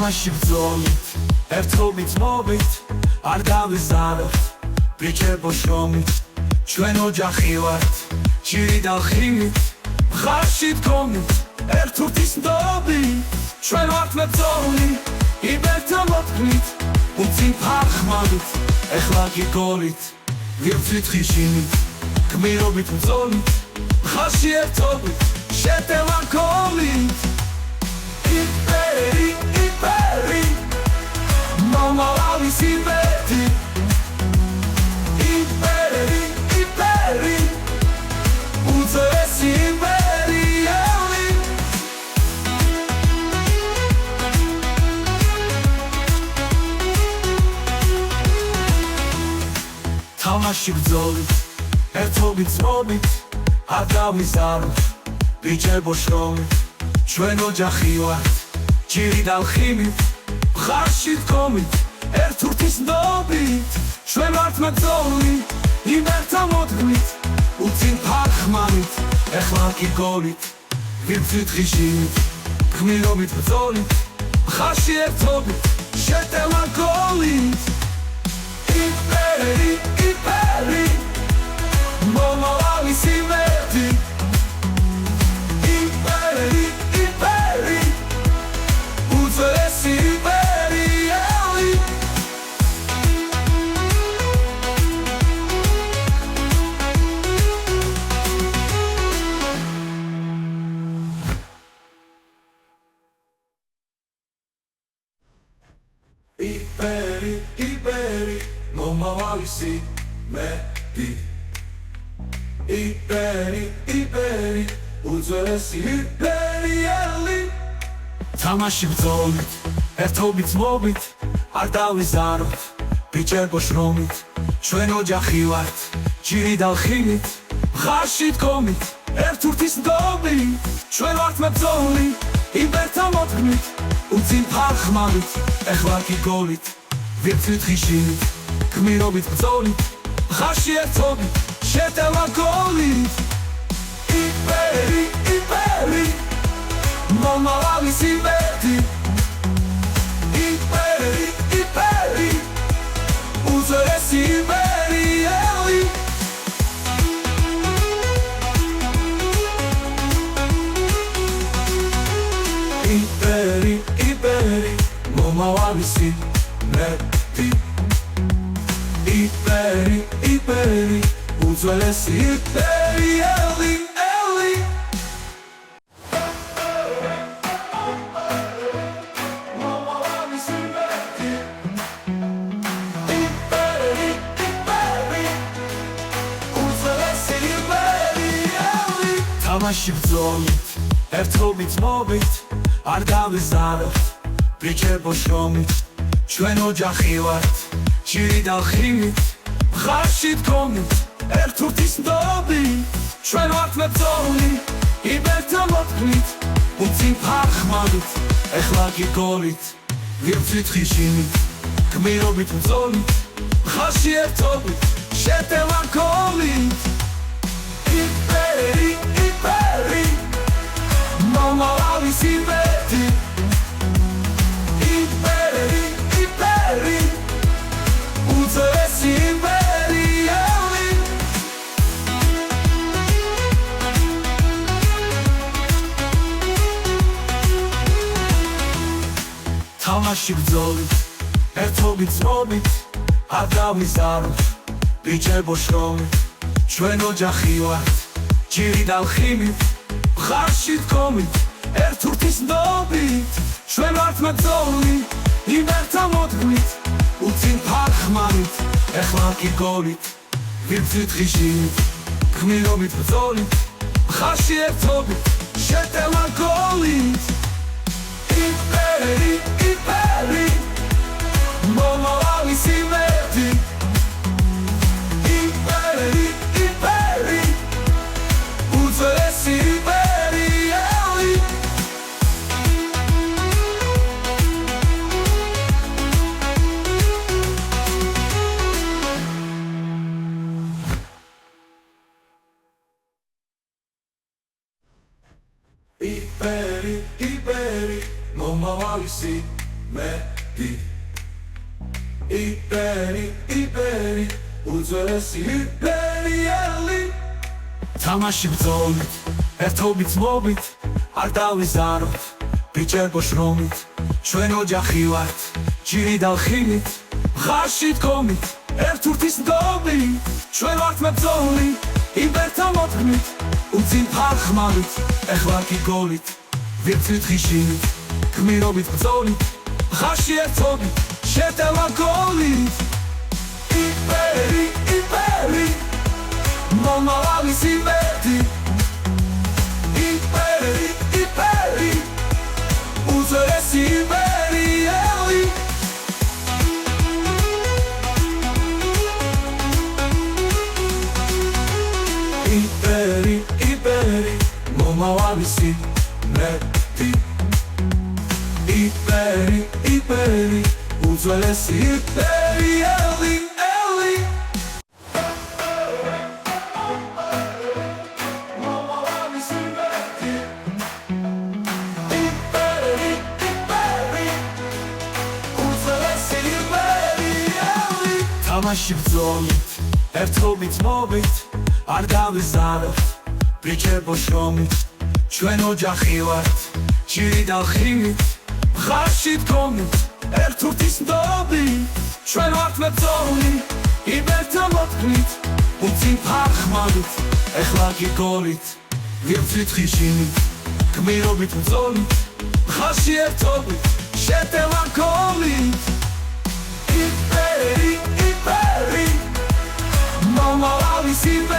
თამაში ბრძოლით, ერთობით მობით, არ დავიზაროთ, ბრიჩებო შრომით, ჩვენ ოჯახი ვართ, ჭირი და ხიმით, მხარში დგომით, ერთურთის ნდობით, ჩვენ ვართ მებრძოლი, იბერთა მოთქმით, უცინ ფარხმავით, ეხლა გიგოლით, ვივცვით ხიშინით, გმირობით ბრძოლით, მხარში ერთობით, შეტევა გოლით. იპერი, იპერი, მომავალის იმედი. იპერი, იპერი, უძველესი იმპერიალი. თამაში ბრძოლით, ერთობით ზრობით, არ დავიზაროთ, ბრიჩებო შრომით, ჩვენ ოჯახი ვართ, ჭირი და ხიმით, მხარში დგომით, ერთურთის ნდობით, ჩვენ ვართ მებრძოლი, იბერთა მოთქმით, უცინ ფარხმავით, ეხლა გიგოლით, ვივცვით ხიშინით, გმირობით ბრძოლით, მხარში ერთობით, შეტევა გოლით. იპერი, იპერი, მომავალის იმედი. იპერი, იპერი, უძველესი იმპერიალი. იპერი, იპერი, მომავალის იმედი. იპერი, იპერი, უძველესი იმპერიალი. თამაში ბრძოლით, ერთობით მობით, არ დავიზაროთ, ბრიჩებო შრომით, ჩვენ ოჯახი ვართ, ჭირი და ხიმით, მხარში დგომით, ერთურთის ნდობით, ჩვენ ვართ მებრძოლი, იბერთა მოთქმით, უცინ ფარხმავით, ეხლა გიგოლით, ვივცვით ხიშინით, გმირობით ბრძოლით, მხარში ერთობით, შეტევა გოლით. იპერი, იპერი, მომავალის იმედი. იპერი, იპერი, უძველესი იმპერიალი. იპერი, იპერი, მომავალის იმედი. იპერი, იპერი, უძველესი იმპერიალი. თამაში ბრძოლით, ერთობით მობით, არ დავიზაროთ, ბრიჩებო შრომით, ჩვენ ოჯახი ვართ, ჭირი და ხიმით, მხარში დგომით, ერთურთის ნდობით, ჩვენ ვართ მებრძოლი, იბერთა მოთქმით, უცინ ფარხმავით, ეხლა გიგოლით, ვივცვით ხიშინით, გმირობით ბრძოლით, მხარში ერთობით, შეტევა გოლით. იპერი, იპერი, მომავალის იმედი. იპერი, იპერი, უძველესი იმპერიალი. თამაში ბრძოლით, ერთობით ზრობით, არ დავიზაროთ, ბრიჩებო შრომით, ჩვენ ოჯახი ვართ, ჭირი და ხიმით, მხარში დგომით, ერთურთის ნდობით, ჩვენ ვართ მებრძოლი, იბერთა მოთქმით, უცინ ფარხმავით, ეხლა გიგოლით, ვივცვით ხიშინით, გმირობით ბრძოლით, მხარში ერთობით, შეტევა გოლით. იპერი, იპერი, მომავალის იმედი. იპერი, იპერი, უძველესი იმპერიალი. იპერი, იპერი, მომავალის მეტი იპერი უძველესი იპერიელი თამაში ბრძოლით ერთობით მობით არ დავიზაროთ ბიჭებო შრომით ჩვენ ოჯახი ვართ ჭირი და ლხინით მხარში დგომით ერთურთის ნდობი ჩვენ ვართ მებრძოლი იმერთა მოდგმით უწინ ფარხმავით ეხლა კი გოლით ვირთვით ხიშინით გმირობით ბრძოლით მხარში ერთობით შეტევა გოლით იპერი მომავალი სიმეთი იპერი უძველესი იპერიელი იპერი მომავალი სიმეთი იპერი უძველესი იპერიელი მომავალი სიმეთი იპერი უძველესი იპერიელი თამაში ბრძოლით ერთობით მობით არ დავიზაროთ ბიჭებო შრომით ჩვენ ოჯახი ვართ ჭირი და ლხინით მხარში დგომით ერთურთის ნდობი ჩვენ ვართ მებრძოლი იმერთა მოდგმით უწინ ფარხმავით ეხლა კი გოლით ვირთვით ხიშინით გმირობით ბრძოლით მხარში ერთობით შეტევა გოლით იპერი მომავალი სიმეთი